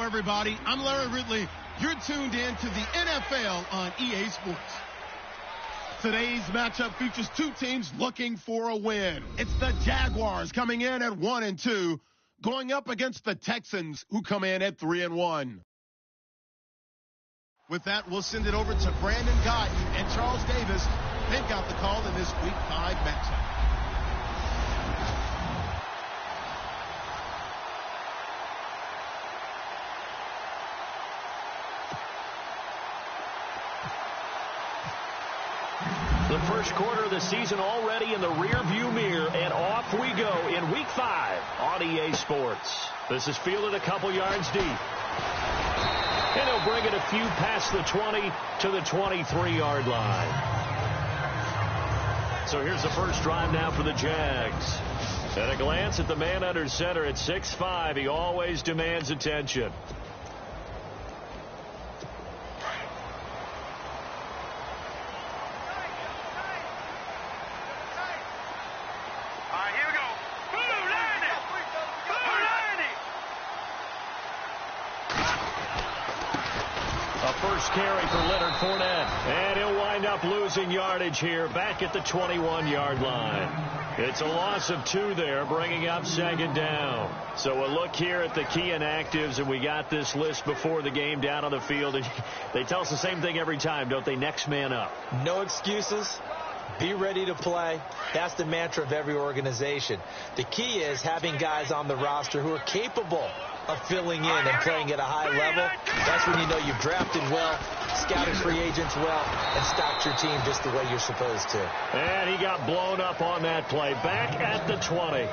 everybody. I'm Larry Ridley. You're tuned in to the NFL on EA Sports. Today's matchup features two teams looking for a win. It's the Jaguars coming in at 1-2, going up against the Texans, who come in at 3-1. With that, we'll send it over to Brandon Guyton and Charles Davis. They've got the call in this Week 5 matchup. The first quarter of the season already in the rear-view mirror, and off we go in Week 5 on EA Sports. This is fielded a couple yards deep. And he'll bring it a few past the 20 to the 23-yard line. So here's the first drive now for the Jags. At a glance at the man under center at 6'5", he always demands attention. Carry for Leonard Fournette, and he'll wind up losing yardage here back at the 21-yard line. It's a loss of 2 there, bringing up second down. So a look here at the key inactives, and we got this list before the game down on the field. And they tell us the same thing every time, don't they? Next man up. No excuses. Be ready to play. That's the mantra of every organization. The key is having guys on the roster who are capable of filling in and playing at a high level. That's when you know you've drafted well, scouted free agents well, and stocked your team just the way you're supposed to. And he got blown up on that play. Back at the 20.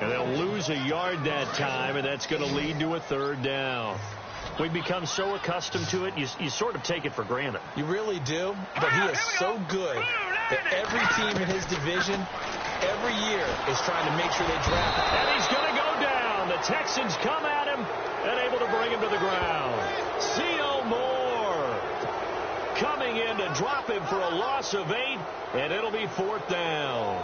And they'll lose a yard that time, and that's going to lead to a third down. We've become so accustomed to it, you sort of take it for granted. You really do, but he is so good that every team in his division, every year, is trying to make sure they draft him. And he's going to go down. The Texans come at him and able to bring him to the ground. C.O. Moore coming in to drop him for a loss of 8, and it'll be 4th down.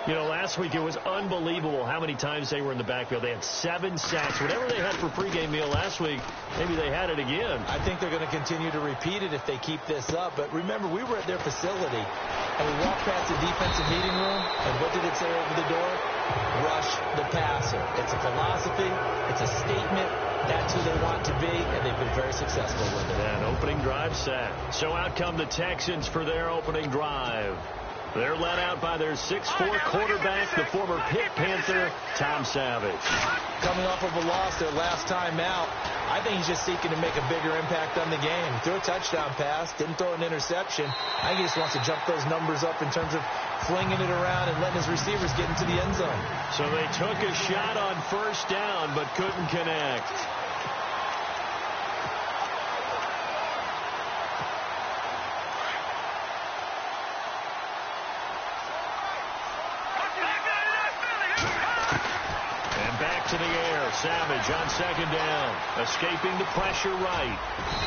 You know, last week it was unbelievable how many times they were in the backfield. They had 7 sacks. Whatever they had for pregame meal last week, maybe they had it again. I think they're going to continue to repeat it if they keep this up. But remember, we were at their facility, and we walked past the defensive meeting room, and what did it say over the door? Rush the passer. It's a philosophy. It's a statement. That's who they want to be, and they've been very successful with it. Yeah, an opening drive sack. So out come the Texans for their opening drive. They're led out by their 6'4" quarterback, the former Pitt Panther, Tom Savage. Coming off of a loss their last time out, I think he's just seeking to make a bigger impact on the game. Threw a touchdown pass, didn't throw an interception. I think he just wants to jump those numbers up in terms of flinging it around and letting his receivers get into the end zone. So they took a shot on first down but couldn't connect. To the air, Savage on second down, escaping the pressure right,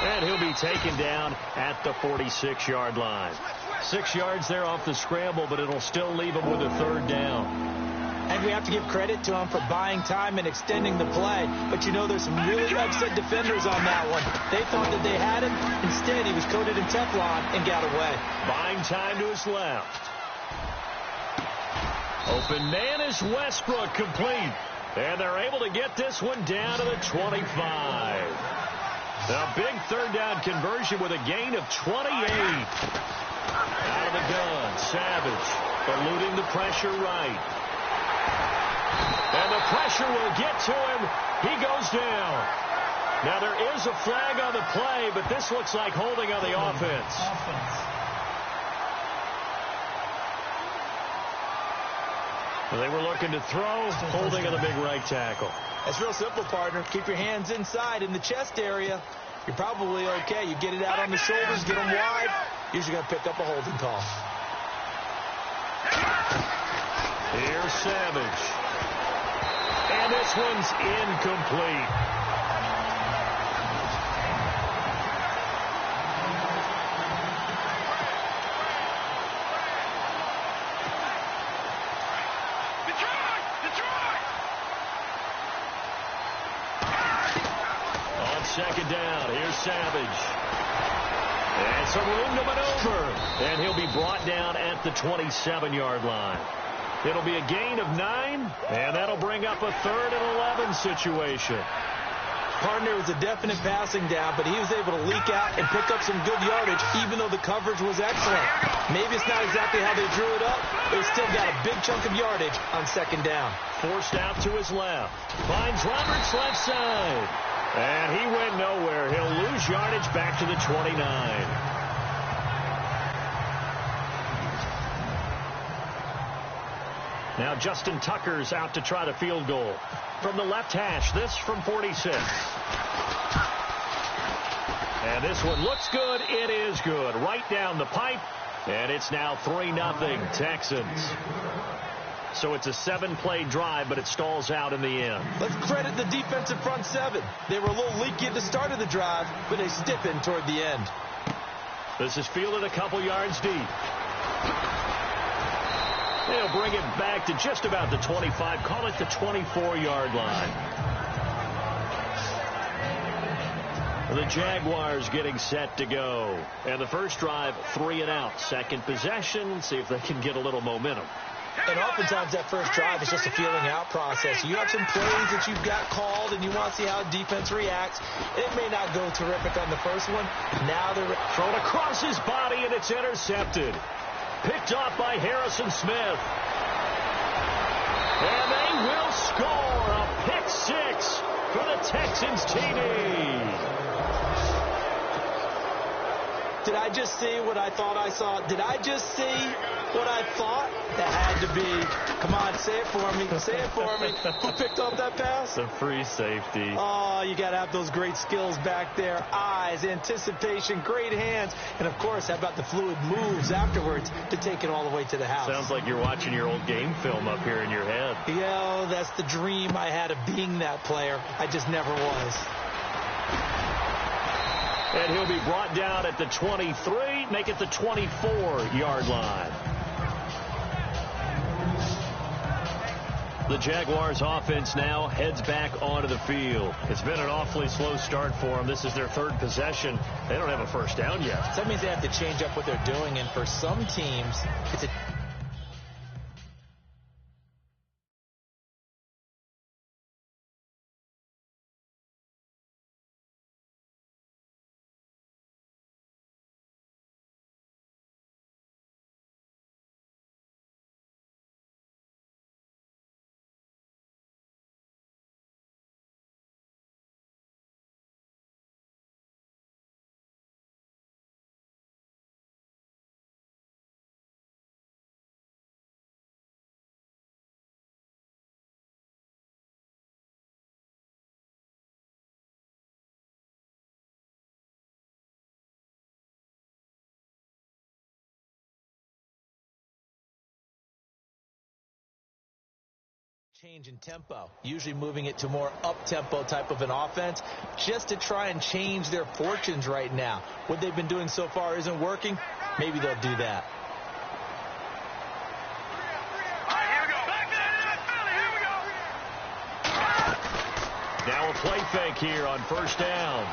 and he'll be taken down at the 46-yard line. 6 yards there off the scramble, but it'll still leave him with a third down. And we have to give credit to him for buying time and extending the play, but you know there's some really upset defenders on that one. They thought that they had him. Instead, he was coated in Teflon and got away. Buying time to his left. Open man is Westbrook, complete. And they're able to get this one down to the 25. A big third down conversion with a gain of 28. Out of the gun, Savage eluding the pressure right. And the pressure will get to him. He goes down. Now there is a flag on the play, but this looks like holding on the offense. They were looking to throw, holding on the big right tackle. That's real simple, partner. Keep your hands inside in the chest area. You're probably okay. You get it out on the shoulders, get them wide. Usually going to pick up a holding call. Here's Savage. And this one's incomplete. second down. Here's Savage. And some room to maneuver. And he'll be brought down at the 27-yard line. It'll be a gain of 9, and that'll bring up a 3rd and 11 situation. Partner was a definite passing down, but he was able to leak out and pick up some good yardage, even though the coverage was excellent. Maybe it's not exactly how they drew it up, but he still got a big chunk of yardage on second down. Forced out to his left. Finds Roberts left side. And he went nowhere. He'll lose yardage back to the 29. Now Justin Tucker's out to try the field goal. From the left hash, this from 46. And this one looks good. It is good. Right down the pipe. And it's now 3-0 Texans. So it's a 7-play drive, but it stalls out in the end. Let's credit the defensive front seven. They were a little leaky at the start of the drive, but they stiffened toward the end. This is fielded a couple yards deep. They'll bring it back to just about the 25. Call it the 24-yard line. The Jaguars getting set to go. And the first drive, 3 and out. Second possession. See if they can get a little momentum. And oftentimes that first drive is just a feeling out process. You have some plays that you've got called and you want to see how defense reacts. It may not go terrific on the first one. Now they're thrown across his body and it's intercepted. Picked off by Harrison Smith. And they will score a pick 6 for the Texans TD. Did I just see what I thought I saw? Did I just see what I thought? That had to be. Come on, say it for me. Say it for me. Who picked up that pass? The free safety. Oh, you got to have those great skills back there. Eyes, anticipation, great hands. And, of course, how about the fluid moves afterwards to take it all the way to the house? Sounds like you're watching your old game film up here in your head. Yeah, that's the dream I had of being that player. I just never was. And he'll be brought down at the 23, make it the 24-yard line. The Jaguars offense now heads back onto the field. It's been an awfully slow start for them. This is their 3rd possession. They don't have a first down yet. So that means they have to change up what they're doing, and for some teams, it's a change in tempo, usually moving it to more up-tempo type of an offense, just to try and change their fortunes right now. What they've been doing so far isn't working. Maybe they'll do that. Now a play fake here on first down.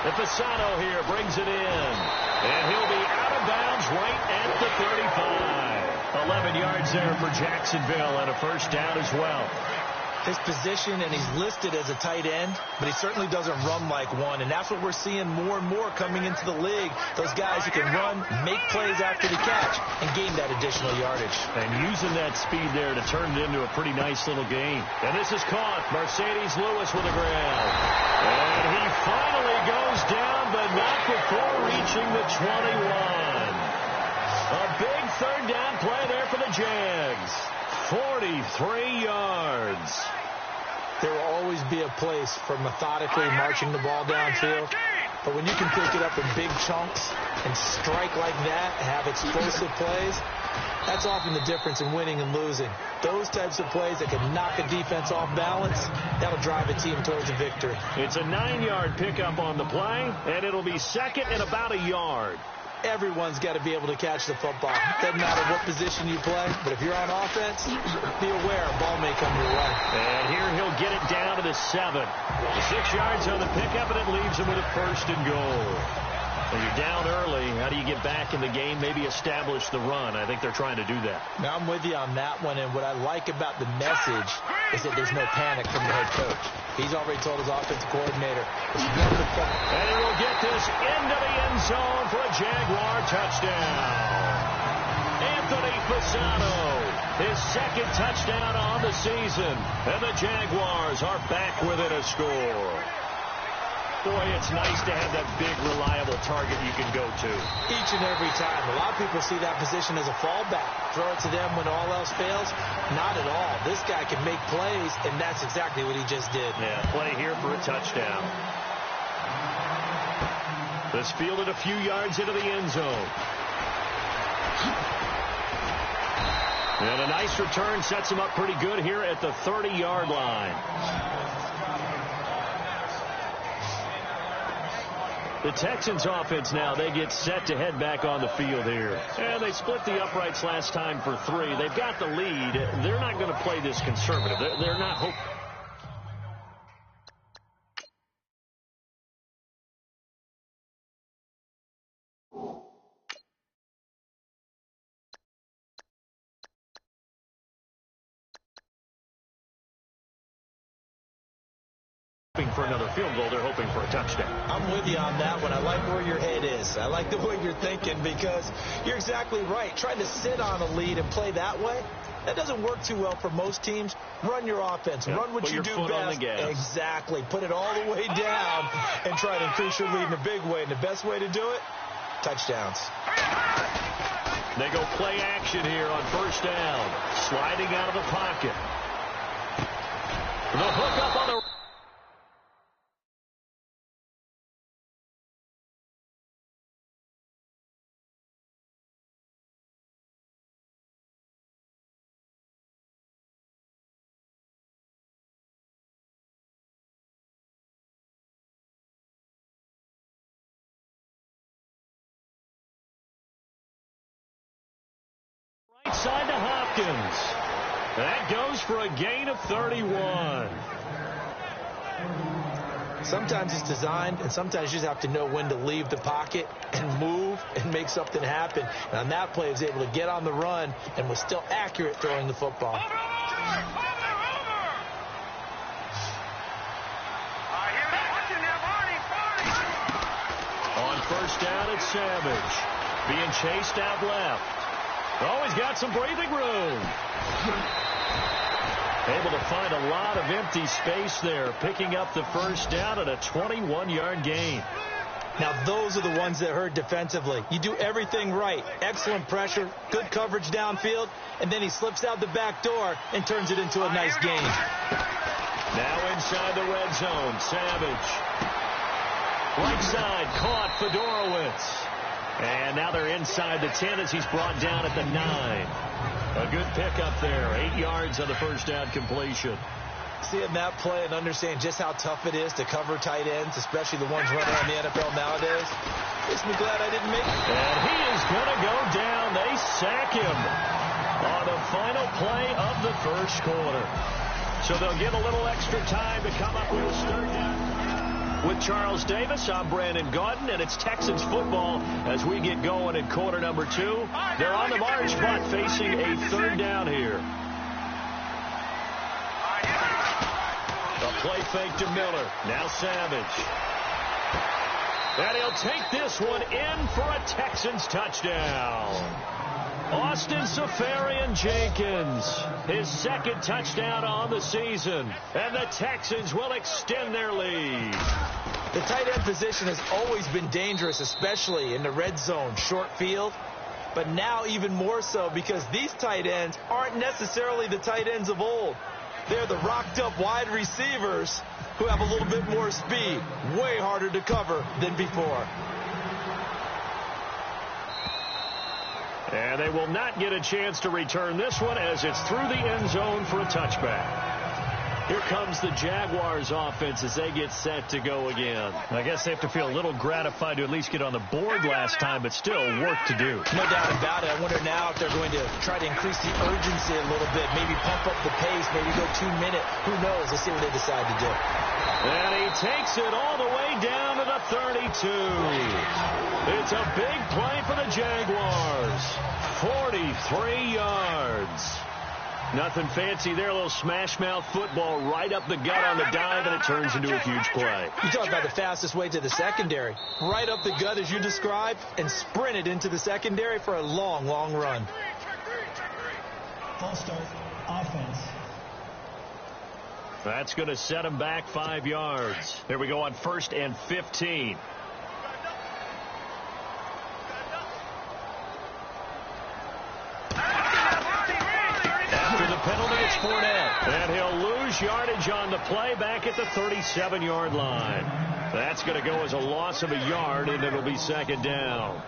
Ifasano here brings it in. And he'll be out of bounds right at the 35. 11 yards there for Jacksonville and a first down as well. His position, and he's listed as a tight end, but he certainly doesn't run like one, and that's what we're seeing more and more coming into the league. Those guys who can run, make plays after the catch, and gain that additional yardage. And using that speed there to turn it into a pretty nice little game. And this is caught. Mercedes Lewis with a grab. And he finally goes down, but not before reaching the 21. A big 3rd down play there for the Jags. 43 yards. There will always be a place for methodically marching the ball downfield. But when you can pick it up in big chunks and strike like that, have explosive plays, that's often the difference in winning and losing. Those types of plays that can knock a defense off balance, that'll drive a team towards a victory. It's a 9-yard pickup on the play, and it'll be second and about a yard. everyone's got to be able to catch the football. Doesn't matter what position you play, but if you're on offense, be aware a ball may come your way. And here he'll get it down to the 7. 6 yards on the pickup, and it leaves him with a 1st and goal. When you're down early, how do you get back in the game, maybe establish the run? I think they're trying to do that. Now, I'm with you on that one, and what I like about the message is that there's no panic from the head coach. He's already told his offensive coordinator, it's wonderful. And he will get this into the end zone for a Jaguar touchdown. Anthony Fasano, his 2nd touchdown on the season, and the Jaguars are back within a score. Boy, it's nice to have that big, reliable target you can go to. Each and every time. A lot of people see that position as a fallback. Throw it to them when all else fails. Not at all. This guy can make plays, and that's exactly what he just did. Yeah, play here for a touchdown. This fielded a few yards into the end zone. And a nice return sets him up pretty good here at the 30-yard line. The Texans offense now, they get set to head back on the field here. And they split the uprights last time for 3. They've got the lead. They're not going to play this conservative. They're not hoping for another field goal. They're hoping for a touchdown. I'm with you on that one. I like where your head is. I like the way you're thinking because you're exactly right. Trying to sit on a lead and play that way, that doesn't work too well for most teams. Run your offense. Yeah, run what you do best. Exactly. Put it all the way down and try to increase your lead in a big way. And the best way to do it, touchdowns. They go play action here on 1st down. Sliding out of the pocket. The hook up on the right side to Hopkins. That goes for a gain of 31. Sometimes it's designed, and sometimes you just have to know when to leave the pocket and move and make something happen. And on that play, he was able to get on the run and was still accurate throwing the football. On 1st down, it's Savage. Being chased out left. Oh, he's got some breathing room. Able to find a lot of empty space there, picking up the 1st down at a 21-yard gain. Now, those are the ones that hurt defensively. You do everything right. Excellent pressure, good coverage downfield, and then he slips out the back door and turns it into a nice gain. Now inside the red zone, Savage. Right side, caught Fedorowicz. And now they're inside the 10 as he's brought down at the 9. A good pickup there. 8 yards on the 1st down completion. Seeing that play and understand just how tough it is to cover tight ends, especially the ones running on the NFL nowadays, makes me glad I didn't make it. And he is going to go down. They sack him on the final play of the 1st quarter. So they'll get a little extra time to come up with a third down. With Charles Davis, I'm Brandon Gaudin, and it's Texans football as we get going in quarter number 2. They're on the march, but facing a 3rd down here. A play fake to Miller. Now Savage. And he'll take this one in for a Texans touchdown. Austin Seferian-Jenkins, his 2nd touchdown on the season, and the Texans will extend their lead. The tight end position has always been dangerous, especially in the red zone, short field, but now even more so because these tight ends aren't necessarily the tight ends of old. They're the rocked-up wide receivers who have a little bit more speed, way harder to cover than before. And they will not get a chance to return this one as it's through the end zone for a touchback. Here comes the Jaguars offense as they get set to go again. I guess they have to feel a little gratified to at least get on the board last time, but still work to do. No doubt about it. I wonder now if they're going to try to increase the urgency a little bit, maybe pump up the pace, maybe go 2 minute. Who knows? Let's see what they decide to do. And he takes it all the way down to the 32. It's a big play for the Jaguars. 43 yards. Nothing fancy there. A little smash-mouth football right up the gut on the dive, and it turns into a huge play. You talk about the fastest way to the secondary. Right up the gut as you described, and sprinted into the secondary for a long, long run. False start, offense. That's going to set him back 5 yards. Here we go on 1st and 15. Penalty, it's Fournette. And he'll lose yardage on the play back at the 37-yard line. That's going to go as a loss of a yard, and it'll be 2nd down.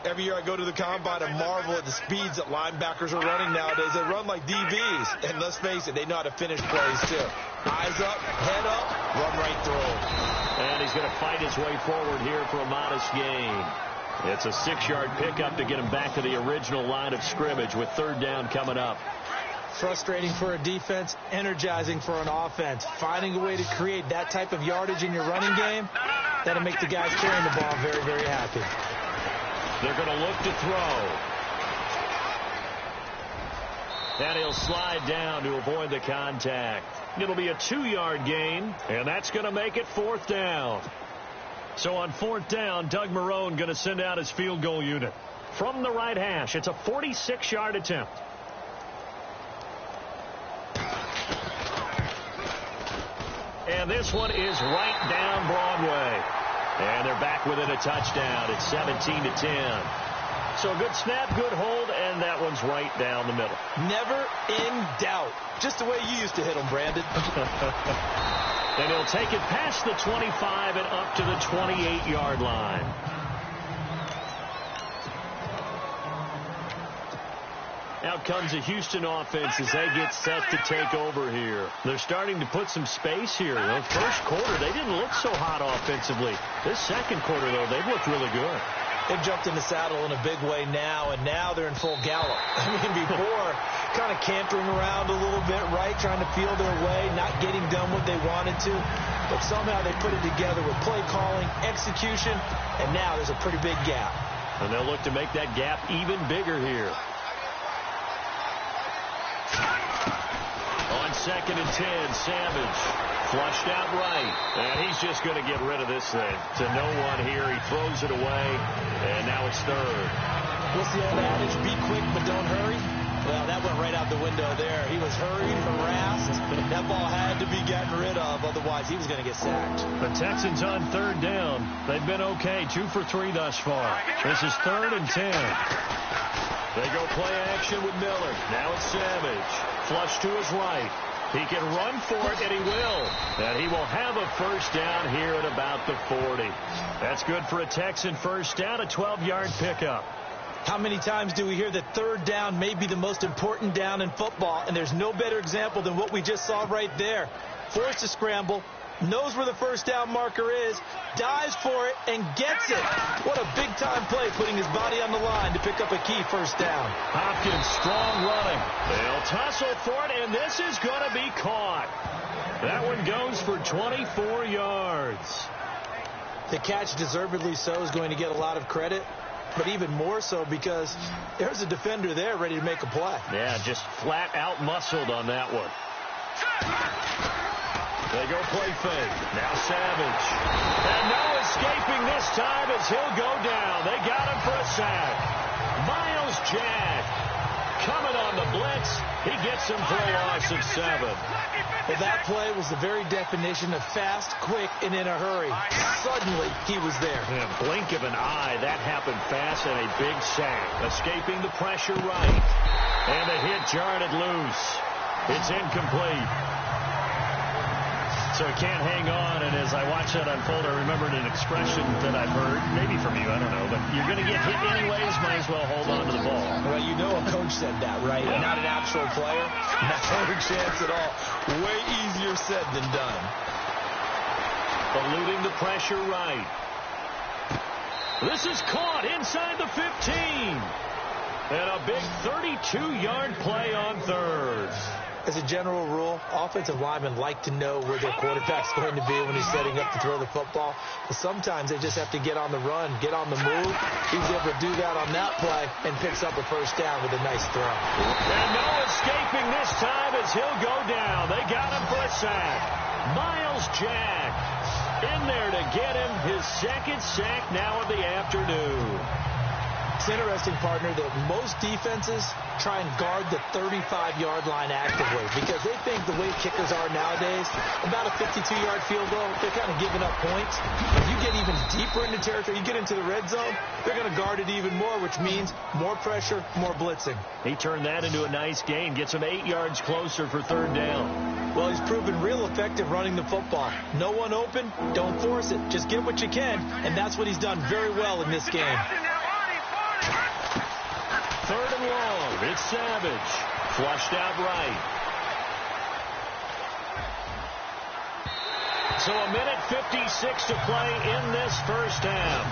Every year I go to the combine and marvel at the speeds that linebackers are running nowadays. They run like DBs. And let's face it, they know how to finish plays, too. Eyes up, head up, run right through. And he's going to fight his way forward here for a modest gain. It's a 6-yard pickup to get him back to the original line of scrimmage with 3rd down coming up. Frustrating for a defense, energizing for an offense. Finding a way to create that type of yardage in your running game, that'll make the guys carrying the ball very, very happy. They're going to look to throw. And he'll slide down to avoid the contact. It'll be a 2-yard gain, and that's going to make it 4th down. So on 4th down, Doug Marrone going to send out his field goal unit. From the right hash, it's a 46-yard attempt. And this one is right down Broadway. And they're back within a touchdown. It's 17-10. So good snap, good hold, and that one's right down the middle. Never in doubt. Just the way you used to hit them, Brandon. And he'll take it past the 25 and up to the 28-yard line. Out comes a Houston offense as they get set to take over here. They're starting to put some space here. The first quarter, they didn't look so hot offensively. This second quarter, though, they've looked really good. They've jumped in the saddle in a big way now, and now they're in full gallop. I mean, before, kind of cantering around a little bit, right, trying to feel their way, not getting done what they wanted to. But somehow they put it together with play calling, execution, and now there's a pretty big gap. And they'll look to make that gap even bigger here. On 2nd and 10, Savage flushed out right. And he's just going to get rid of this thing. To no one here. He throws it away. And now it's 3rd. What's the old adage? Be quick, but don't hurry. Well, that went right out the window there. He was hurried, harassed. That ball had to be gotten rid of. Otherwise, he was going to get sacked. The Texans on 3rd down. They've been okay. 2 for 3 thus far. This is 3rd and 10. They go play action with Miller. Now it's Savage. Flush to his right. He can run for it, and he will. And he will have a 1st down here at about the 40. That's good for a Texan 1st down, a 12-yard pickup. How many times do we hear that 3rd down may be the most important down in football, and there's no better example than what we just saw right there. Forced to scramble, knows where the 1st down marker is, dives for it, and gets it. What a big-time play, putting his body on the line to pick up a key 1st down. Hopkins, strong running. They'll tussle for it, and this is going to be caught. That one goes for 24 yards. The catch, deservedly so, is going to get a lot of credit, but even more so because there's a defender there ready to make a play. Yeah, just flat out muscled on that one. They go play fake. Now Savage. And no escaping this time as he'll go down. They got him for a sack. Miles Jack coming on the blitz. He gets him for a loss of 7. Well, that play was the very definition of fast, quick, and in a hurry. Suddenly, he was there. In a blink of an eye, that happened fast and a big sack. Escaping the pressure right. And the hit jarred it loose. It's incomplete. so he can't hang on. And as I watch that unfold, I remembered an expression that I've heard, maybe from you, I don't know, but you're going to get hit anyways, might as well hold on to the ball. Well, you know a coach said that, right? Yeah. Not an actual player. Not a chance at all. Way easier said than done. Eluding the pressure right. This is caught inside the 15. And a big 32-yard play on third. As a general rule, offensive linemen like to know where their quarterback's going to be when he's setting up to throw the football. But sometimes they just have to get on the run, get on the move. He was able to do that on that play and picks up a first down with a nice throw. And no escaping this time as he'll go down. They got him for a sack. Miles Jack in there to get him his second sack now of the afternoon. It's interesting, partner, that most defenses try and guard the 35-yard line actively because they think the way kickers are nowadays, about a 52-yard field goal, they're kind of giving up points. If you get even deeper into territory, you get into the red zone, they're going to guard it even more, which means more pressure, more blitzing. He turned that into a nice gain, gets him 8 yards closer for third down. Well, he's proven real effective running the football. No one open, don't force it. Just get what you can, and that's what he's done very well in this game. Third and long. It's Savage. Flushed out right. So a minute 56 to play in this first half.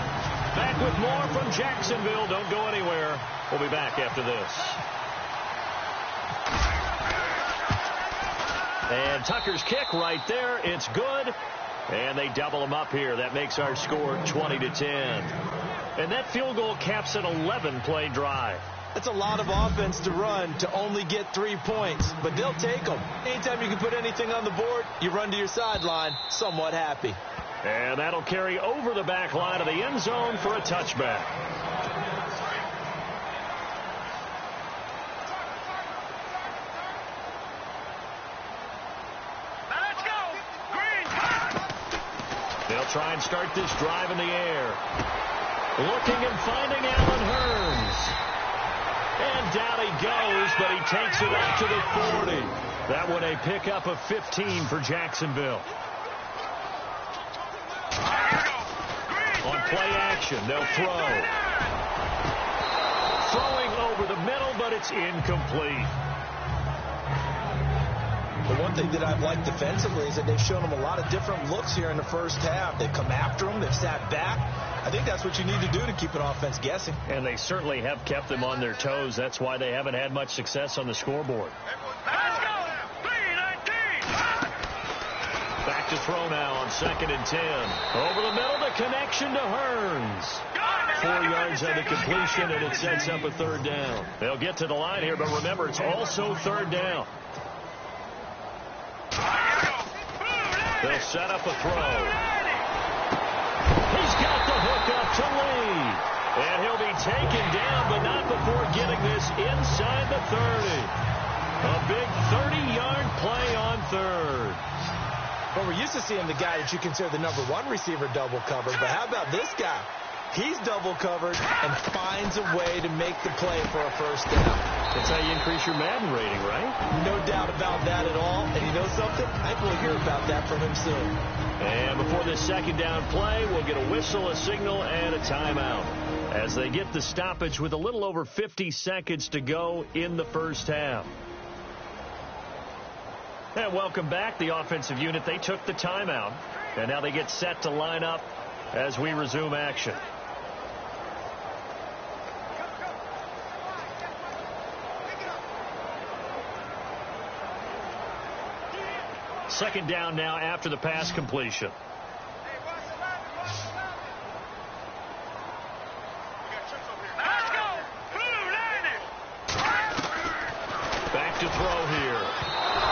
Back with more from Jacksonville. Don't go anywhere. We'll be back after this. And Tucker's kick right there. It's good. And they double him up here. That makes our score 20-10. And that field goal caps an 11-play drive. That's a lot of offense to run to only get 3 points, but they'll take them. Anytime you can put anything on the board, you run to your sideline somewhat happy. And that'll carry over the back line of the end zone for a touchback. Let's go! Green! They'll try and start this drive in the air. Looking and finding Allen Hurns. And down he goes, but he takes it up to the 40. That one a pickup of 15 for Jacksonville. On play action, they'll throw. Throwing over the middle, but it's incomplete. The one thing that I've liked defensively is that they've shown them a lot of different looks here in the first half. They've come after them. They've sat back. I think that's what you need to do to keep an offense guessing. And they certainly have kept them on their toes. That's why they haven't had much success on the scoreboard. Let's go! 3-19! Back to throw now on 2nd and 10. Over the middle, the connection to Hurns. 4 yards on the completion, and it sets up a third down. They'll get to the line here, but remember, it's also third down. They'll set up a throw. He's got the hook up to Lee. And he'll be taken down, but not before getting this inside the 30. A big 30-yard play on third. Well, we're used to seeing the guy that you consider the number 1 receiver double covered, but how about this guy? He's double covered and finds a way to make the play for a first down. That's how you increase your Madden rating, right? No doubt about that at all. And you know something? I think we'll hear about that from him soon. And before this second down play, we'll get a whistle, a signal, and a timeout. As they get the stoppage with a little over 50 seconds to go in the first half. And welcome back. The offensive unit, they took the timeout. And now they get set to line up as we resume action. Second down now after the pass completion. Back to throw here.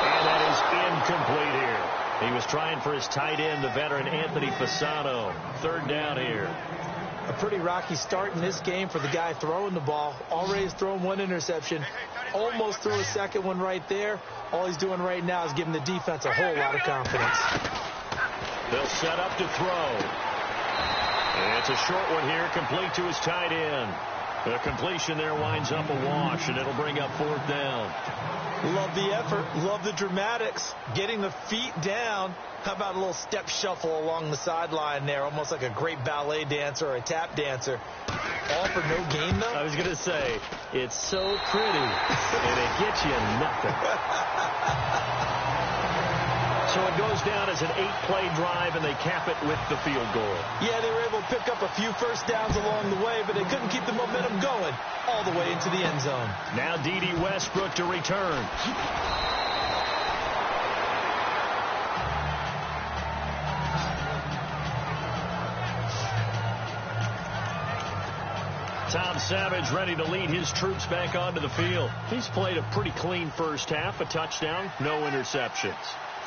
And that is incomplete here. He was trying for his tight end, the veteran Anthony Fasano. Third down here. A pretty rocky start in this game for the guy throwing the ball. Already has thrown 1 interception. Almost threw a second one right there. All he's doing right now is giving the defense a whole lot of confidence. They'll set up to throw. And it's a short one here, complete to his tight end. The completion there winds up a wash, and it'll bring up 4th down. Love the effort. Love the dramatics. Getting the feet down. How about a little step shuffle along the sideline there, almost like a great ballet dancer or a tap dancer. All for no gain, though? I was going to say, it's so pretty, and it gets you nothing. So it goes down as an 8-play drive, and they cap it with the field goal. Yeah, they were able to pick up a few first downs along the way, but they couldn't keep the momentum going all the way into the end zone. Now D.D. Westbrook to return. Tom Savage ready to lead his troops back onto the field. He's played a pretty clean first half, a touchdown, no interceptions.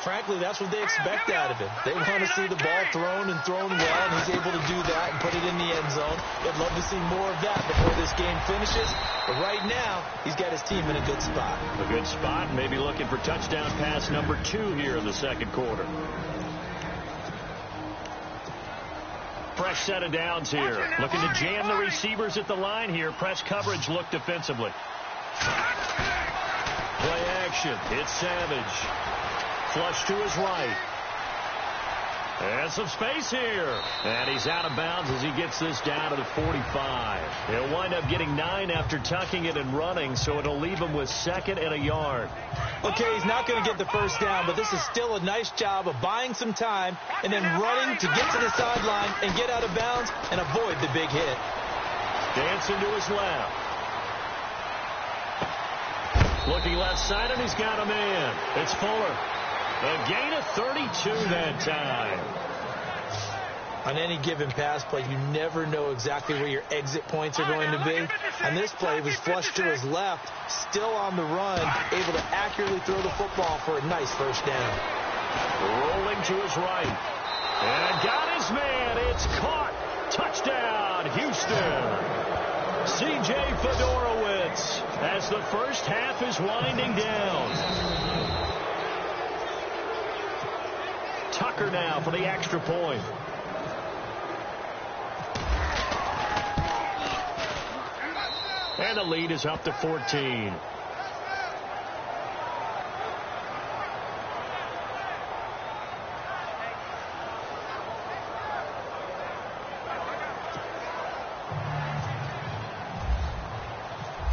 Frankly, that's what they expect out of him. They want to see the ball thrown and thrown well, and he's able to do that and put it in the end zone. They'd love to see more of that before this game finishes. But right now, he's got his team in a good spot. A good spot, and maybe looking for touchdown pass number 2 here in the second quarter. Fresh set of downs here. Looking to jam the receivers at the line here. Press coverage look defensively. Play action. It's Savage. Flush to his right. And some space here. And he's out of bounds as he gets this down to the 45. He'll wind up getting 9 after tucking it and running, so it'll leave him with 2nd and a yard. Okay, he's not going to get the first down, but this is still a nice job of buying some time and then running to get to the sideline and get out of bounds and avoid the big hit. Dancing to his left. Looking left side, and he's got a man. It's Fuller. A gain of 32 that time. On any given pass play, you never know exactly where your exit points are going to be. On this play, he was flushed to his left, still on the run, able to accurately throw the football for a nice first down. Rolling to his right. And got his man. It's caught. Touchdown, Houston. C.J. Fedorowicz as the first half is winding down. Tucker now for the extra point. And the lead is up to 14.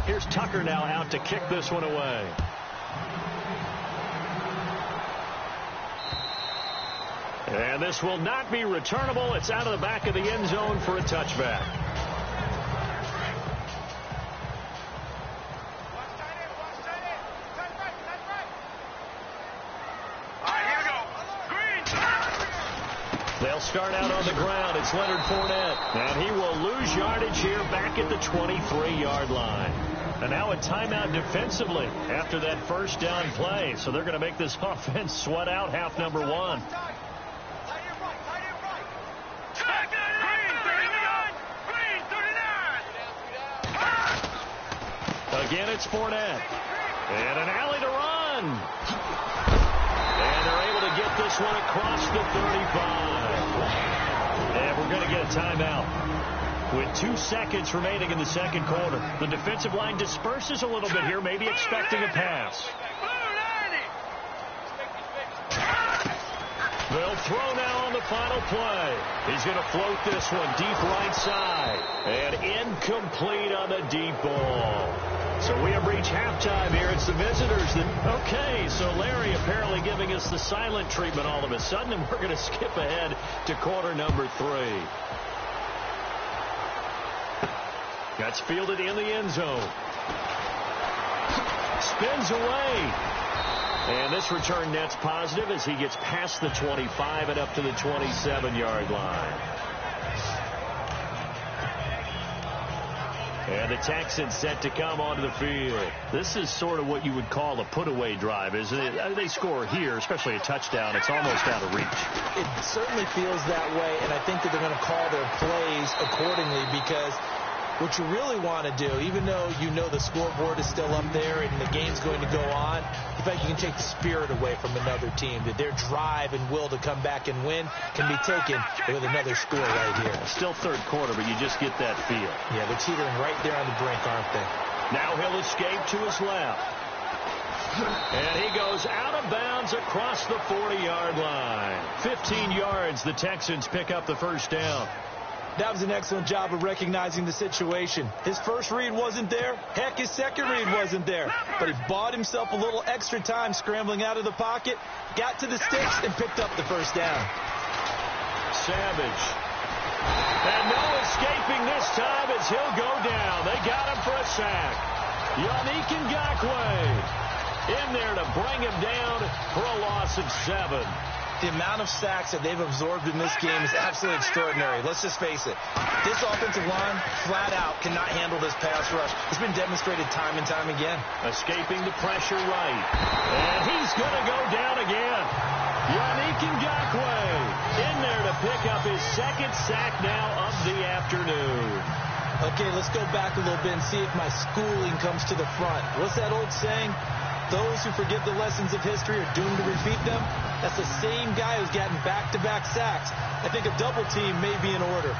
Here's Tucker now out to kick this one away. And this will not be returnable. It's out of the back of the end zone for a touchback. They'll start out on the ground. It's Leonard Fournette. And he will lose yardage here back at the 23-yard line. And now a timeout defensively after that first down play. So they're going to make this offense sweat out half number 1. Again, it's Fournette. And an alley to run. And they're able to get this one across the 35. And we're going to get a timeout. With 2 seconds remaining in the second quarter. The defensive line disperses a little bit here, maybe expecting a pass. They'll throw now on the final play. He's going to float this one deep right side. And incomplete on the deep ball. So we have reached halftime here. It's the visitors that, okay, so Larry apparently giving us the silent treatment all of a sudden, and we're going to skip ahead to quarter number 3. That's fielded in the end zone. Spins away. And this return net's positive as he gets past the 25 and up to the 27-yard line. And the Texans set to come onto the field. This is sort of what you would call a put-away drive, isn't it? They score here, especially a touchdown. It's almost out of reach. It certainly feels that way, and I think that they're going to call their plays accordingly because what you really want to do, even though you know the scoreboard is still up there and the game's going to go on, in fact, you can take the spirit away from another team, that their drive and will to come back and win can be taken with another score right here. Still third quarter, but you just get that feel. Yeah, they're teetering right there on the brink, aren't they? Now he'll escape to his left. And he goes out of bounds across the 40-yard line. 15 yards, the Texans pick up the first down. That was an excellent job of recognizing the situation. His first read wasn't there. Heck, his second read wasn't there. But he bought himself a little extra time scrambling out of the pocket, got to the sticks, and picked up the first down. Savage. And no escaping this time as he'll go down. They got him for a sack. Yannick Ngakoue in there to bring him down for a loss of 7. The amount of sacks that they've absorbed in this game is absolutely extraordinary. Let's just face it. This offensive line, flat out, cannot handle this pass rush. It's been demonstrated time and time again. Escaping the pressure right. And he's going to go down again. Yannick Ngakoue in there to pick up his second sack now of the afternoon. Okay, let's go back a little bit and see if my schooling comes to the front. What's that old saying? Those who forget the lessons of history are doomed to repeat them. That's the same guy who's gotten back-to-back sacks. I think a double team may be in order.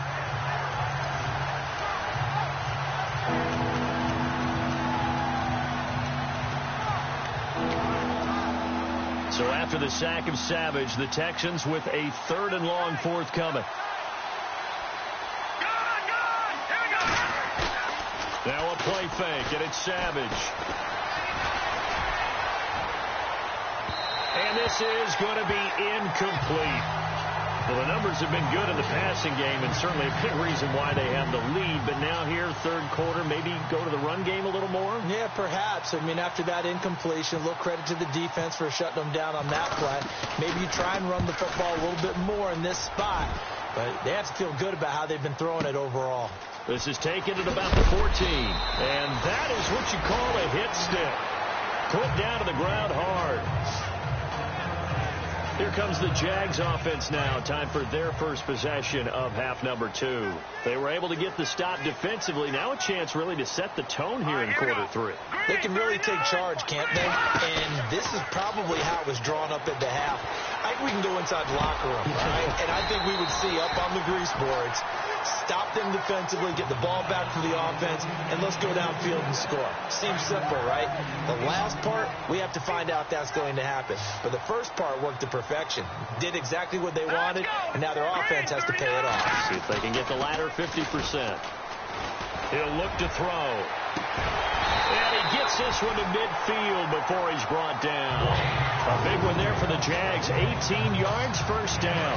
So after the sack of Savage, the Texans with a 3rd and long forthcoming. Now a play fake, and it's Savage. And this is going to be incomplete. Well, the numbers have been good in the passing game, and certainly a big reason why they have the lead. But now here, third quarter, maybe go to the run game a little more? Yeah, perhaps. I mean, after that incompletion, a little credit to the defense for shutting them down on that play. Maybe you try and run the football a little bit more in this spot. But they have to feel good about how they've been throwing it overall. This is taken at about the 14. And that is what you call a hit stick. Put down to the ground hard. Here comes the Jags offense now. Time for their first possession of half number 2. They were able to get the stop defensively. Now a chance really to set the tone here in quarter 3. They can really take charge, can't they? And this is probably how it was drawn up at the half. I think we can go inside the locker room, right? And I think we would see up on the grease boards, stop them defensively, get the ball back for the offense, and let's go downfield and score. Seems simple, right? The last part, we have to find out that's going to happen. But the first part worked to perfection. Did exactly what they wanted, and now their offense has to pay it off. See if they can get the latter 50%. He'll look to throw. And he gets this one to midfield before he's brought down. A big one there for the Jags. 18 yards, first down.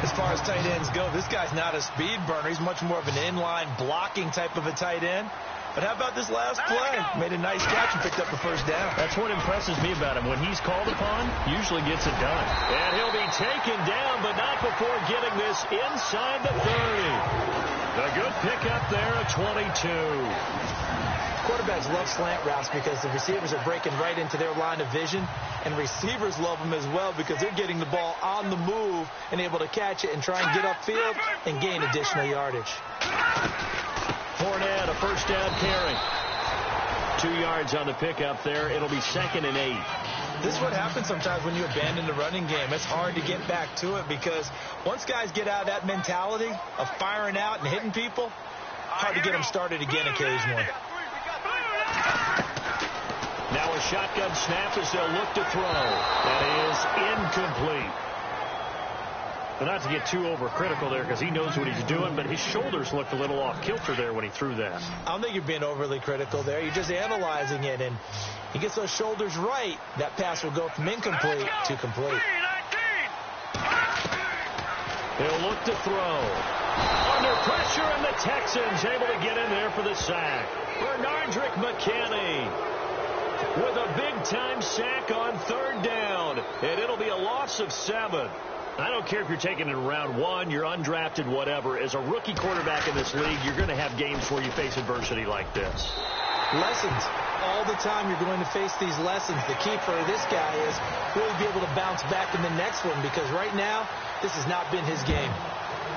As far as tight ends go, this guy's not a speed burner. He's much more of an inline blocking type of a tight end. But how about this last play? Made a nice catch and picked up the first down. That's what impresses me about him. When he's called upon, usually gets it done. And he'll be taken down, but not before getting this inside the 30. A good pickup there at 22. Quarterbacks love slant routes because the receivers are breaking right into their line of vision, and receivers love them as well because they're getting the ball on the move and able to catch it and try and get upfield and gain additional yardage. Fournette, a first down carry. 2 yards on the pickup there. It'll be 2nd and 8. This is what happens sometimes when you abandon the running game. It's hard to get back to it because once guys get out of that mentality of firing out and hitting people, hard to get them started again occasionally. Now a shotgun snap as they'll look to throw. That is incomplete. But not to get too overcritical there because he knows what he's doing, but his shoulders looked a little off kilter there when he threw that. I don't think you're being overly critical there. You're just analyzing it, and he gets those shoulders right. That pass will go from incomplete to complete. He'll look to throw. Under pressure, and the Texans able to get in there for the sack. Bernardrick McKinney with a big-time sack on 3rd down, and it'll be a loss of 7. I don't care if you're taking it in round 1, you're undrafted, whatever. As a rookie quarterback in this league, you're going to have games where you face adversity like this. Lessons. All the time you're going to face these lessons. The key for this guy is really be able to bounce back in the next one because right now, this has not been his game.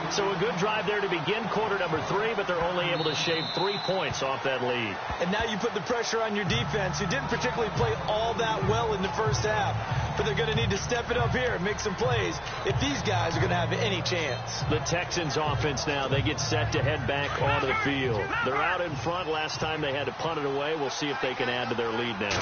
So a good drive there to begin quarter number 3, but they're only able to shave 3 points off that lead. And now you put the pressure on your defense, who didn't particularly play all that well in the first half. but they're going to need to step it up here and make some plays if these guys are going to have any chance. The Texans offense now, they get set to head back onto the field. They're out in front. Last time they had to punt it away. We'll see if they can add to their lead now.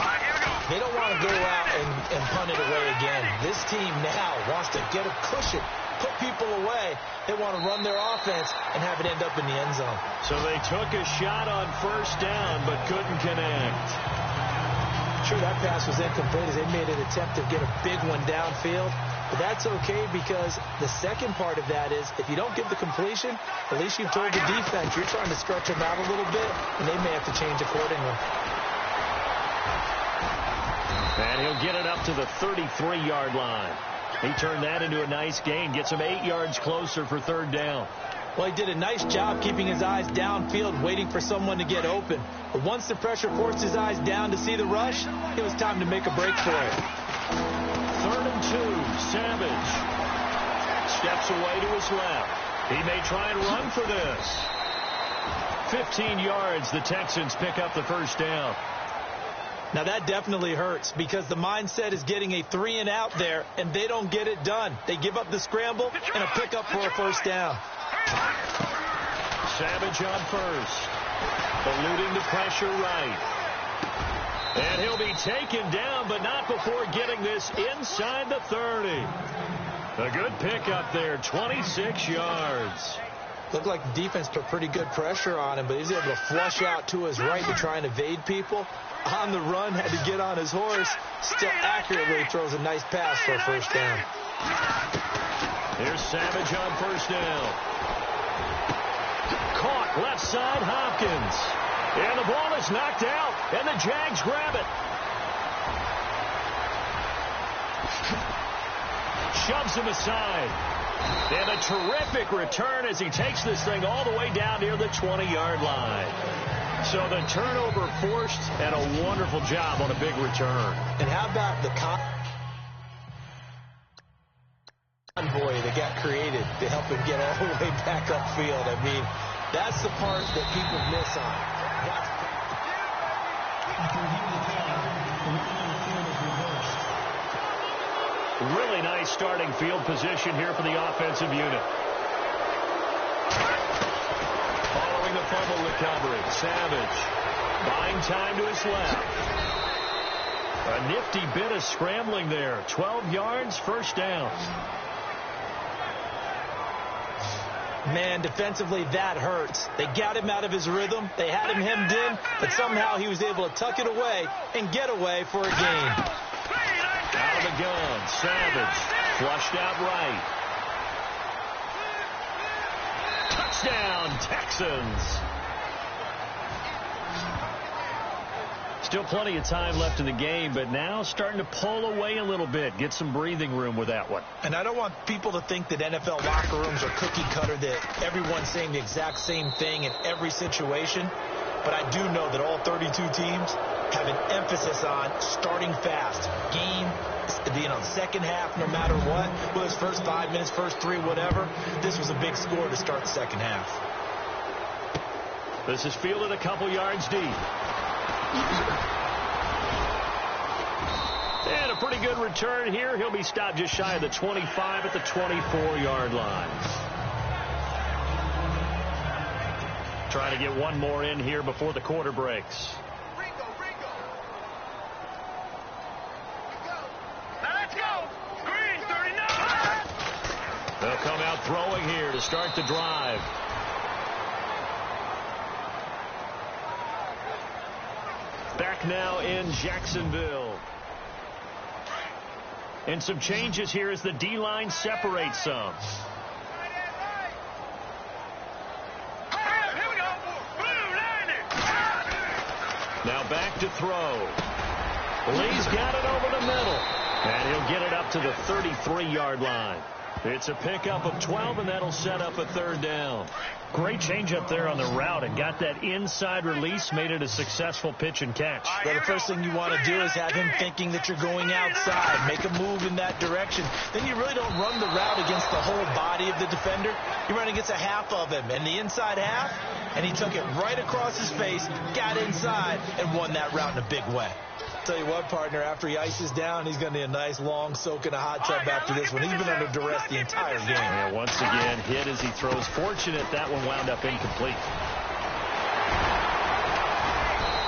They don't want to go out and punt it away again. This team now wants to get a cushion, put people away. They want to run their offense and have it end up in the end zone. So they took a shot on first down but couldn't connect. Sure, that pass was incomplete as they made an attempt to get a big one downfield. But that's okay because the second part of that is if you don't get the completion, at least you've told the defense you're trying to stretch them out a little bit, and they may have to change accordingly. And he'll get it up to the 33-yard line. He turned that into a nice gain, gets him 8 yards closer for third down. Well, he did a nice job keeping his eyes downfield, waiting for someone to get open. But once the pressure forced his eyes down to see the rush, it was time to make a break for it. 3rd and 2, Savage. Steps away to his left. He may try and run for this. 15 yards, the Texans pick up the first down. Now that definitely hurts because the mindset is getting a 3-and-out there, and they don't get it done. They give up the scramble and a pickup for a first down. Savage on first. Eluding the pressure right. And he'll be taken down, but not before getting this inside the 30. A good pickup there, 26 yards. Looked like the defense put pretty good pressure on him, but he was able to flush out to his right to try and evade people. On the run, had to get on his horse. Still accurately throws a nice pass for a first down. Here's Savage on first down. Caught left side, Hopkins. And the ball is knocked out, and the Jags grab it. Shoves him aside. And a terrific return as he takes this thing all the way down near the 20-yard line. So the turnover forced and a wonderful job on a big return. And how about the convoy that got created to help him get all the way back upfield? I mean, that's the part that people miss on. Really nice starting field position here for the offensive unit. Following the fumble recovery, Savage buying time to his left. A nifty bit of scrambling there. 12 yards, first down. Man, defensively, that hurts. They got him out of his rhythm. They had him hemmed in, but somehow he was able to tuck it away and get away for a gain. Out of the gun, Savage flushed out right. Touchdown, Texans. Still plenty of time left in the game, but now starting to pull away a little bit. Get some breathing room with that one. And I don't want people to think that NFL locker rooms are cookie cutter, that everyone's saying the exact same thing in every situation. But I do know that all 32 teams have an emphasis on starting fast. Game, second half, no matter what. Whether it's first 5 minutes, first 3, whatever. This was a big score to start the second half. This is fielded a couple yards deep. And a pretty good return here. He'll be stopped just shy of the 25 at the 24-yard line. Trying to get one more in here before the quarter breaks. Let's go. Green, 39. They'll come out throwing here to start the drive. Back now in Jacksonville. And some changes here as the D-line separates some. Here we go. Blue, 90. Now back to throw. Lee's got it over the middle. And he'll get it up to the 33-yard line. It's a pickup of 12, and that'll set up a third down. Great change up there on the route and got that inside release, made it a successful pitch and catch. Well, the first thing you want to do is have him thinking that you're going outside, make a move in that direction. Then you really don't run the route against the whole body of the defender. You run against a half of him, and the inside half, and he took it right across his face, got inside, and won that route in a big way. tell you what, partner, after he ices down, he's going to need a nice, long soak in a hot tub after this one. He's been under duress the entire game. Yeah, once again, hit as he throws. Fortunate that one wound up incomplete.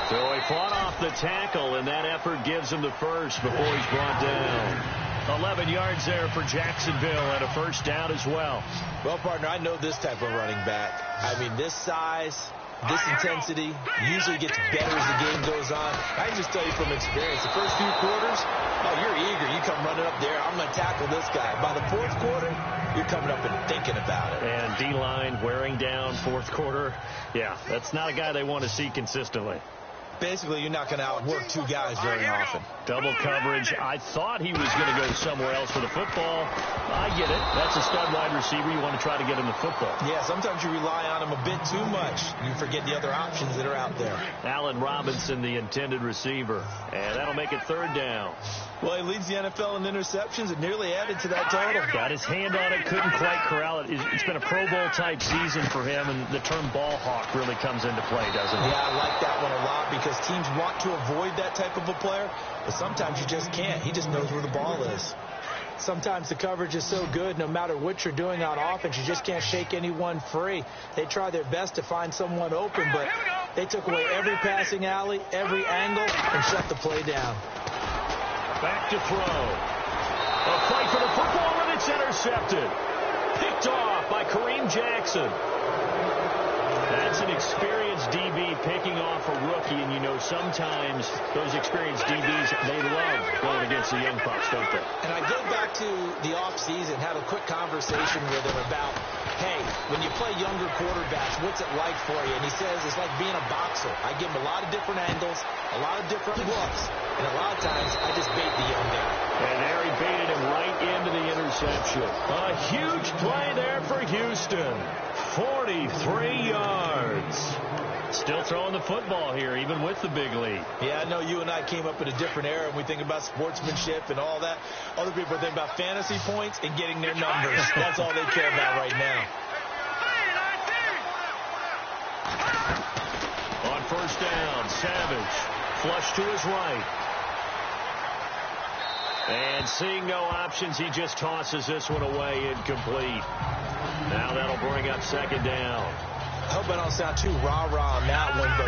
So he fought off the tackle, and that effort gives him the first before he's brought down. 11 yards there for Jacksonville and a first down as well. Well, partner, I know this type of running back. I mean, this size, this intensity usually gets better as the game goes on. I can just tell you from experience, the first few quarters, oh, you're eager. You come running up there, I'm going to tackle this guy. By the fourth quarter, you're coming up and thinking about it. And D-line wearing down fourth quarter. Yeah, that's not a guy they want to see consistently. Basically, you're not going to outwork two guys very often. Double coverage. I thought he was going to go somewhere else for the football. I get it. That's a stud wide receiver. You want to try to get him the football. Yeah, sometimes you rely on him a bit too much. You forget the other options that are out there. Allen Robinson, the intended receiver. And that'll make it third down. Well, he leads the NFL in interceptions and nearly added to that total. Got his hand on it, couldn't quite corral it. It's been a Pro Bowl-type season for him, and the term ball hawk really comes into play, doesn't it? Yeah, I like that one a lot because teams want to avoid that type of a player, but sometimes you just can't. He just knows where the ball is. Sometimes the coverage is so good, no matter what you're doing on offense, you just can't shake anyone free. They try their best to find someone open, but they took away every passing alley, every angle, and shut the play down. Back to throw. A fight for the football, and it's intercepted. Picked off by Kareem Jackson. That's an experienced DB picking off a rookie, and you know sometimes those experienced DBs, they love going against the young pups, don't they? And I go back to the offseason, had a quick conversation with him about, hey, when you play younger quarterbacks, what's it like for you? And he says it's like being a boxer. I give him a lot of different angles, a lot of different looks, and a lot of times I just bait the young guy. And there he baited him right into the interception. A huge play there for Houston. 43 yards. Still throwing the football here, even with the big lead. Yeah, I know you and I came up in a different era, and we think about sportsmanship and all that. Other people think about fantasy points and getting their numbers. That's all they care about right now. On first down, Savage. Flush to his right. And seeing no options, he just tosses this one away, incomplete. Now that'll bring up second down. I hope I don't sound too rah-rah on that one, but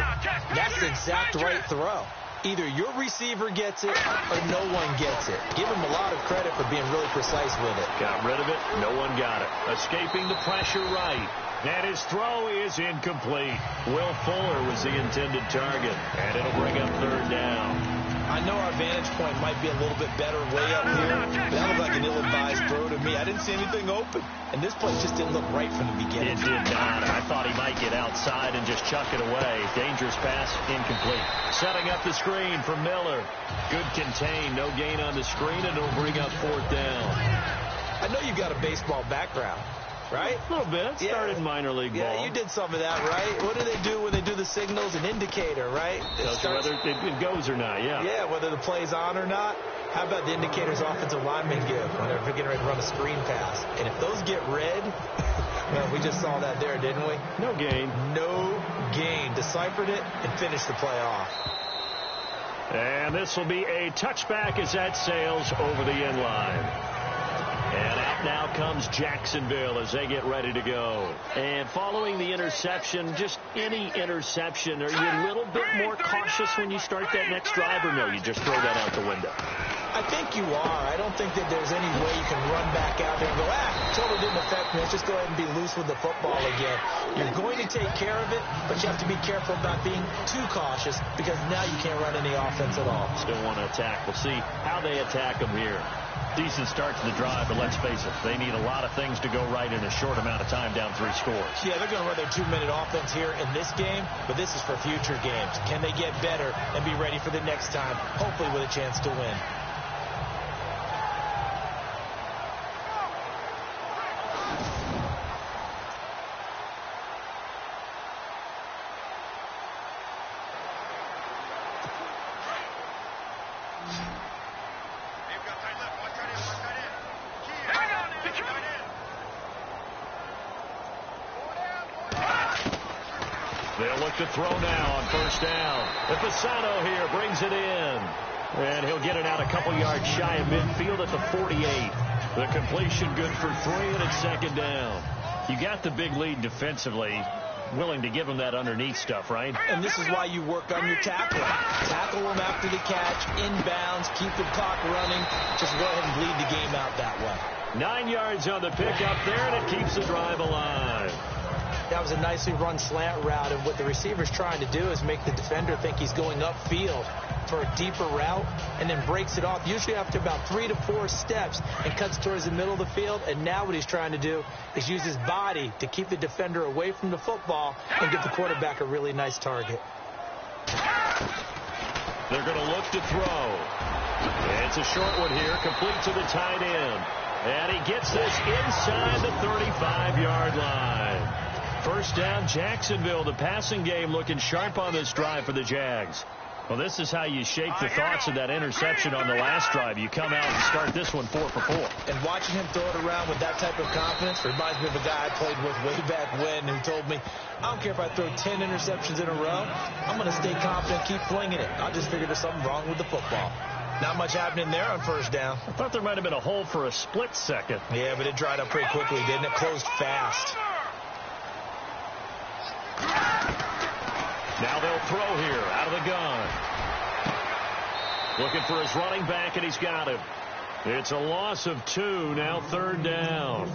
that's the exact right throw. Either your receiver gets it or no one gets it. Give him a lot of credit for being really precise with it. Got rid of it. No one got it. Escaping the pressure right. And his throw is incomplete. Will Fuller was the intended target. And it'll bring up third down. I know our vantage point might be a little bit better way up here, but that looked like an ill-advised throw to me. I didn't see anything open, and this play just didn't look right from the beginning. It did not. I thought he might get outside and just chuck it away. Dangerous pass, incomplete. Setting up the screen for Miller. Good contain, no gain on the screen, and it'll bring up fourth down. I know you've got a baseball background, right? A little bit. Started minor league ball. Yeah, you did some of that, right? What do they do when they do the signals? An indicator, right? Tells you whether it goes or not, yeah. Yeah, whether the play's on or not. How about the indicators offensive linemen give when they're getting ready to run a screen pass? And if those get red, well, we just saw that there, didn't we? No gain. No gain. Deciphered it and finished the play off. And this will be a touchback as that sails over the end line. And out now comes Jacksonville as they get ready to go. And following the interception, just any interception, are you a little bit more cautious when you start that next drive, or no, you just throw that out the window? I think you are. I don't think that there's any way you can run back out there and go, totally didn't affect me. Let's just go ahead and be loose with the football again. You're going to take care of it, but you have to be careful about being too cautious because now you can't run any offense at all. Still want to attack. We'll see how they attack them here. Decent start to the drive, but let's face it, they need a lot of things to go right in a short amount of time down 3 scores. Yeah, they're going to run their 2-minute offense here in this game, but this is for future games. Can they get better and be ready for the next time, hopefully with a chance to win? They'll look to throw now on first down. Ipasano here brings it in. And he'll get it out a couple yards shy of midfield at the 48. The completion good for 3, and it's second down. You got the big lead defensively. Willing to give him that underneath stuff, right? And this is why you work on your tackling. Tackle him after the catch, inbounds, keep the clock running. Just go ahead and bleed the game out that way. 9 yards on the pickup there, and it keeps the drive alive. That was a nicely run slant route, and what the receiver's trying to do is make the defender think he's going upfield for a deeper route, and then breaks it off, usually after about 3 to 4 steps, and cuts towards the middle of the field. And now what he's trying to do is use his body to keep the defender away from the football and give the quarterback a really nice target. They're going to look to throw. It's a short one here, complete to the tight end. And he gets this inside the 35-yard line. First down, Jacksonville. The passing game looking sharp on this drive for the Jags. Well, this is how you shake the thoughts of that interception on the last drive. You come out and start this one 4 for 4. And watching him throw it around with that type of confidence reminds me of a guy I played with way back when who told me, I don't care if I throw 10 interceptions in a row, I'm going to stay confident, keep flinging it. I just figured there's something wrong with the football. Not much happening there on first down. I thought there might have been a hole for a split second. Yeah, but it dried up pretty quickly, didn't it? Closed fast. Now they'll throw here out of the gun. Looking for his running back, and he's got him. It's a loss of 2, now third down.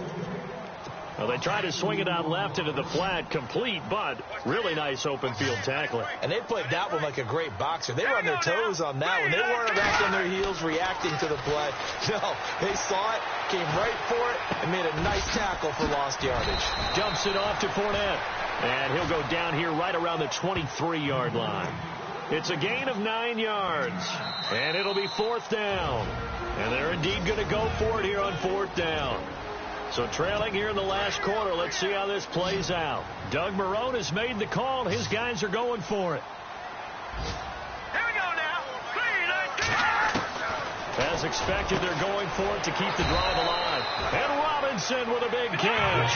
Well, they tried to swing it out left into the flat, complete, but really nice open field tackling. And they played that one like a great boxer. They were on their toes on that one. They weren't back on their heels reacting to the play. No, they saw it, came right for it, and made a nice tackle for lost yardage. Dumps it off to Fournette. And he'll go down here right around the 23-yard line. It's a gain of 9 yards. And it'll be fourth down. And they're indeed going to go for it here on fourth down. So trailing here in the last quarter. Let's see how this plays out. Doug Marrone has made the call. His guys are going for it. Here we go now. 3, 2. As expected, they're going for it to keep the drive alive. And Robinson with a big catch.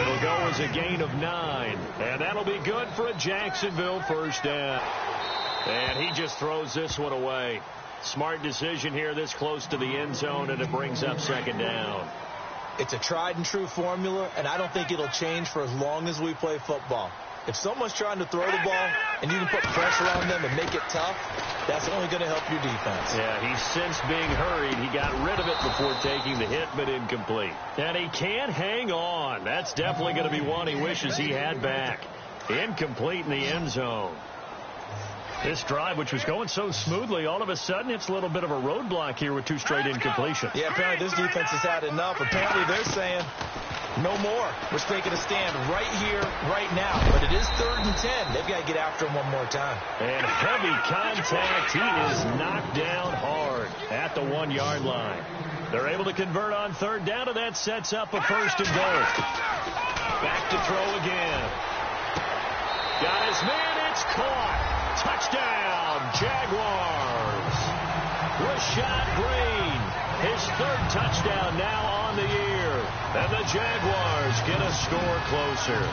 It'll go as a gain of 9. And that'll be good for a Jacksonville first down. And he just throws this one away. Smart decision here this close to the end zone, and it brings up second down. It's a tried and true formula, and I don't think it'll change for as long as we play football. If someone's trying to throw the ball and you can put pressure on them and make it tough, that's only going to help your defense. Yeah, he's since being hurried. He got rid of it before taking the hit, but incomplete. And he can't hang on. That's definitely going to be one he wishes he had back. Incomplete in the end zone. This drive, which was going so smoothly, all of a sudden it's a little bit of a roadblock here with 2 straight incompletions. Yeah, apparently this defense has had enough. Apparently they're saying no more. We're taking a stand right here, right now. But it is 3rd and 10. They've got to get after him one more time. And heavy contact. He is knocked down hard at the 1-yard line. They're able to convert on third down, and that sets up a first and goal. Back to throw again. Got his man. It's caught. Touchdown, Jaguars. Rashad Green, his 3rd touchdown now on the year. And the Jaguars get a score closer.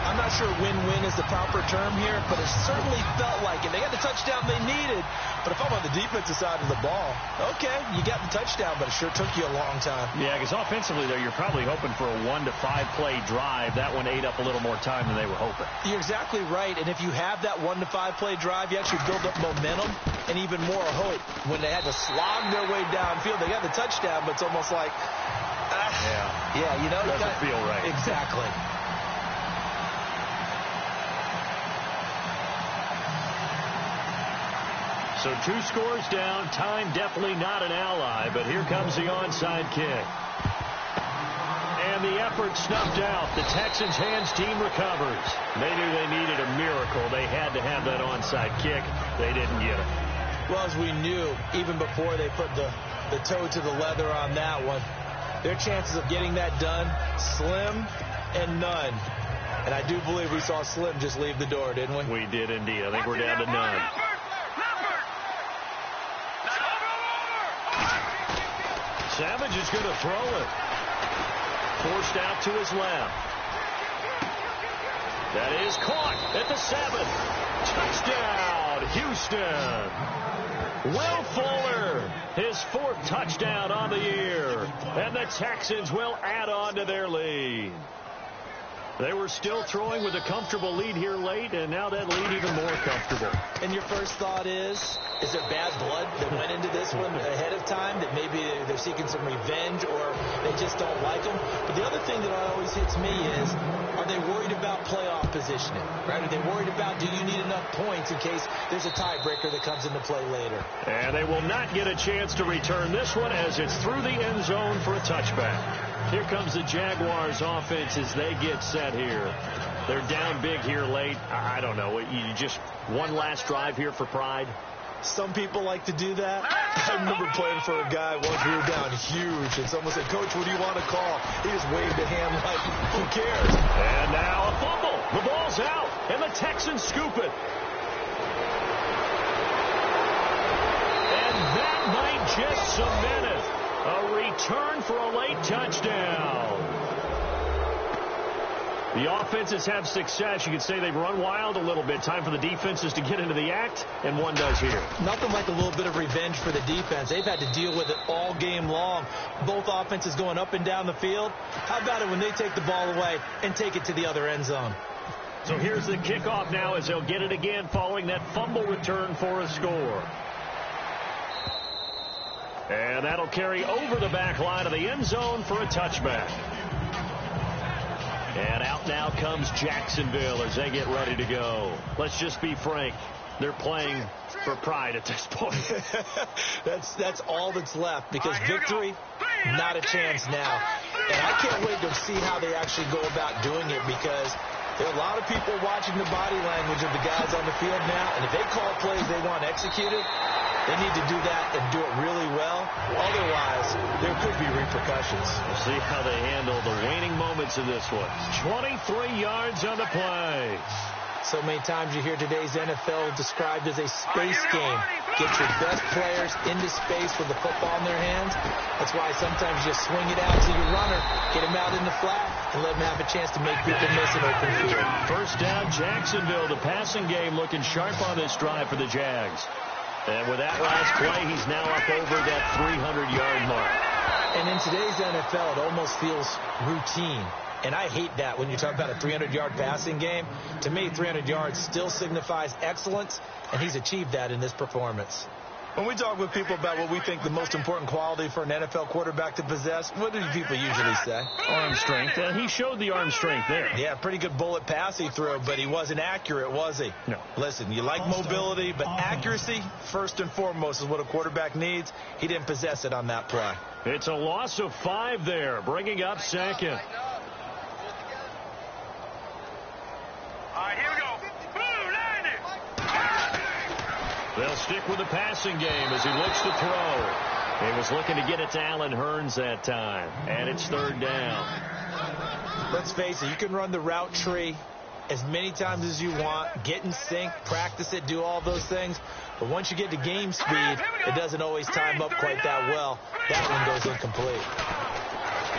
I'm not sure win-win is the proper term here, but it certainly felt like it. They got the touchdown they needed, but if I'm on the defensive side of the ball, okay, you got the touchdown, but it sure took you a long time. Yeah, because offensively, though, you're probably hoping for a 1 to 5 play drive. That one ate up a little more time than they were hoping. You're exactly right, and if you have that 1 to 5 play drive, you actually build up momentum and even more hope. When they had to slog their way downfield, they got the touchdown, but it's almost like, yeah, you know, doesn't feel right. Exactly. So 2 scores down. Time definitely not an ally, but here comes the onside kick. And the effort snuffed out. The Texans' hands team recovers. They knew they needed a miracle. They had to have that onside kick. They didn't get it. Well, as we knew, even before they put the toe to the leather on that one, their chances of getting that done, slim and none. And I do believe we saw Slim just leave the door, didn't we? We did indeed. I think we're down to none. Savage is going to throw it. Forced out to his left. That is caught at the 7. Touchdown, Houston. Will Fuller, his 4th touchdown on the year. And the Texans will add on to their lead. They were still throwing with a comfortable lead here late, and now that lead even more comfortable. And your first thought is there bad blood that went into this one ahead of time, that maybe they're seeking some revenge or they just don't like them? But the other thing that always hits me is, are they worried about playoff positioning? Right? Are they worried about, do you need enough points in case there's a tiebreaker that comes into play later? And they will not get a chance to return this one as it's through the end zone for a touchback. Here comes the Jaguars offense as they get set here. They're down big here late. I don't know. You just one last drive here for pride. Some people like to do that. I remember playing for a guy once. We were down huge, and someone said, "Coach, what do you want to call?" He just waved a hand like, who cares? And now a fumble. The ball's out, and the Texans scoop it. And that might just cement it. A return for a late touchdown. The offenses have success. You could say they've run wild a little bit. Time for the defenses to get into the act, and one does here. Nothing like a little bit of revenge for the defense. They've had to deal with it all game long. Both offenses going up and down the field. How about it when they take the ball away and take it to the other end zone? So here's the kickoff now as they'll get it again following that fumble return for a score. And that'll carry over the back line of the end zone for a touchback. And out now comes Jacksonville as they get ready to go. Let's just be frank. They're playing for pride at this point. That's all that's left, because victory, not a chance now. And I can't wait to see how they actually go about doing it, because there are a lot of people watching the body language of the guys on the field now. And if they call plays they want executed, they need to do that and do it really well. Otherwise, there could be repercussions. We'll see how they handle the waning moments of this one. 23 yards on the play. So many times you hear today's NFL described as a space game. Get your best players into space with the football in their hands. That's why sometimes you just swing it out to your runner, get him out in the flat, and let him have a chance to make people miss an open field. First down, Jacksonville. The passing game looking sharp on this drive for the Jags. And with that last play, he's now up over that 300-yard mark. And in today's NFL, it almost feels routine. And I hate that when you talk about a 300-yard passing game. To me, 300 yards still signifies excellence, and he's achieved that in this performance. When we talk with people about what we think the most important quality for an NFL quarterback to possess, what do people usually say? Arm strength. He showed the arm strength there. Yeah, pretty good bullet pass he threw, but he wasn't accurate, was he? No. Listen, you like mobility, but accuracy, first and foremost, is what a quarterback needs. He didn't possess it on that play. It's a loss of 5 there, bringing up second. All right, here we go. Boom, line it. They'll stick with the passing game as he looks to throw. He was looking to get it to Allen Hurns that time, and it's 3rd down. Let's face it, you can run the route tree as many times as you want, get in sync, practice it, do all those things. But once you get to game speed, it doesn't always time up quite that well. That one goes incomplete.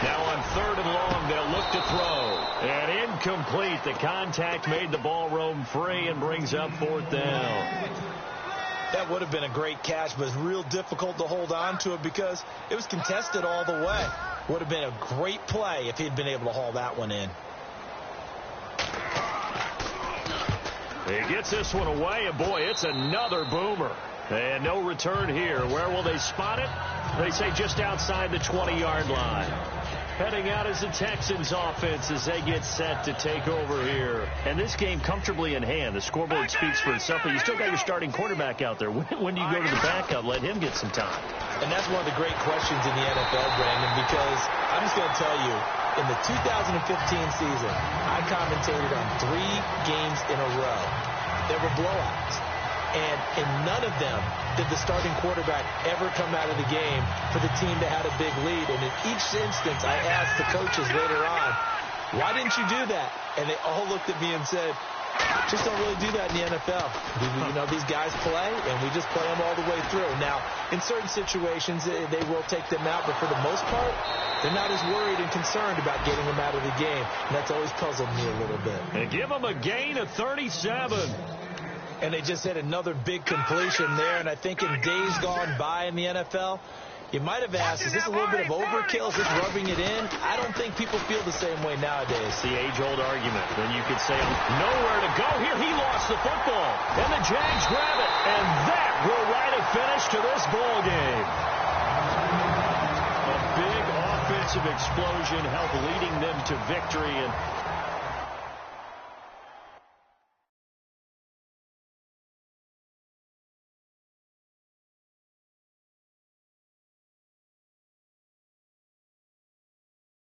Now on 3rd and long, they'll look to throw. And incomplete. The contact made the ball roam free and brings up 4th down. That would have been a great catch, but it's real difficult to hold on to it because it was contested all the way. Would have been a great play if he'd been able to haul that one in. He gets this one away, and boy, it's another boomer. And no return here. Where will they spot it? They say just outside the 20-yard line. Heading out is the Texans offense as they get set to take over here. And this game comfortably in hand. The scoreboard speaks for itself, but you still got your starting quarterback out there. When do you go to the backup? Let him get some time. And that's one of the great questions in the NFL, Brandon, because I'm just going to tell you, in the 2015 season, I commentated on 3 games in a row. There were blowouts. And in none of them did the starting quarterback ever come out of the game for the team that had a big lead. And in each instance, I asked the coaches later on, Why didn't you do that? And they all looked at me and said, just don't really do that in the NFL. You know, these guys play, and we just play them all the way through. Now, in certain situations, they will take them out, but for the most part, they're not as worried and concerned about getting them out of the game. And that's always puzzled me a little bit. They give them a gain of 37. And they just had another big completion there, and I think in days gone by in the NFL, you might have asked, is this a little bit of overkill? Is this rubbing it in? I don't think people feel the same way nowadays. The age-old argument. Then you could say nowhere to go. Here he lost the football. And the Jags grab it. And that will write a finish to this ball game. A big offensive explosion helped leading them to victory. And